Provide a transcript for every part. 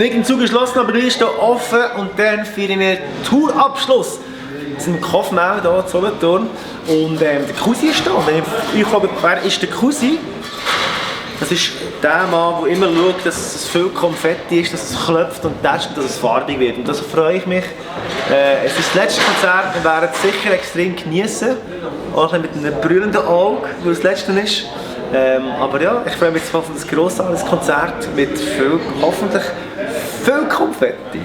Nicht im Zug geschlossen, aber der ist hier offen und dann feiern wir Tourabschluss. Wir sind im Kaufmann hier in Solothurn und der Cousin ist da. Wenn ich frage, wer ist der Cousin? Das ist der Mann, der immer schaut, dass es viel Konfetti ist, dass es klopft und tätscht, dass es farbig wird. Und das freue ich mich. Es ist das letzte Konzert, wir werden es sicher extrem genießen. Auch mit einem brüllenden Auge, weil es das letzte ist. Aber ja, ich freue mich jetzt auf ein grossartiges Konzert mit viel, hoffentlich viel Konfetti.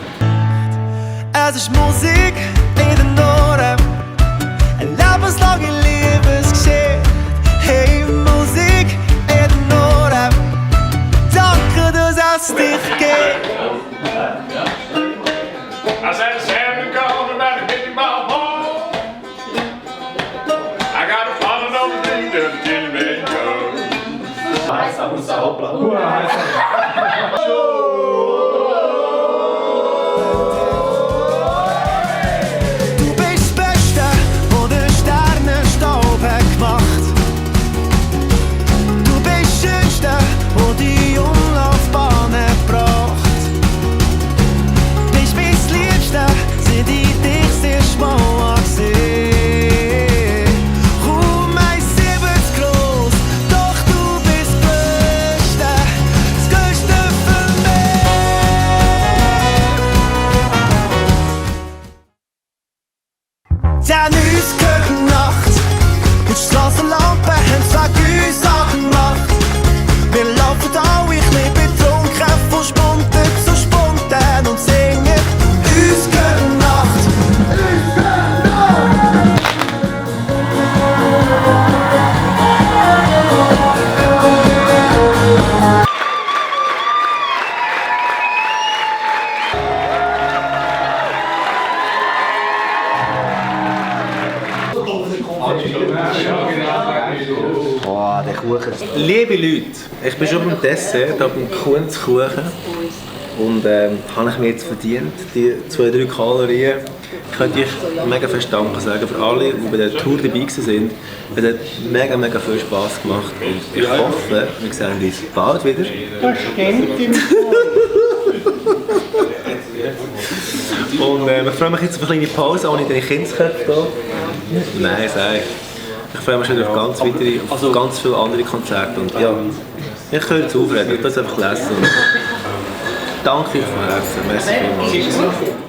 Es ist Musik in den Ohren, ein lebenslange Liebesgeschichte. Hey, Musik in den Ohren, danke, dass es dich gibt. I said, Santa Claus about to get my home. I got a father on the thing that the Jenny Man goes. Du bist das Beste, wo der Sternenstaub hat gemacht. Du bist das Schönste, wo die Umlaufbahn hat gebracht. Bist mein Liebste, seit ich dich das erste Mal angesehen. Kaum 1,70 groß, doch du bist das Größte für mich. Denn uns gehört die Nacht, und die Strassenlampen haben es wegen uns angemacht. Wir laufen alle ein bisschen betrunken, von Spontan zu Spontan und singen. Uns gehört die Nacht. Boah, der Kuchen. Liebe Leute, ich bin schon beim Dessert, da beim Kuhnskuchen. Und habe ich mir jetzt verdient, die 2-3 Kalorien. Könnte ich mega fest Danke sagen für alle, die bei der Tour dabei waren. Es hat mega viel Spass gemacht und ich hoffe, wir sehen uns bald wieder. Das stimmt. Und ich freue mich jetzt auf eine kleine Pause, ohne deine Kindsköpfe hier. Nein, sag ich. Ich freue mich schon auf ganz weitere, auf ganz viele andere Konzerte. Und ja, ich höre jetzt aufreden, ich tue es einfach lesen. Danke von Herzen, merci vielmals.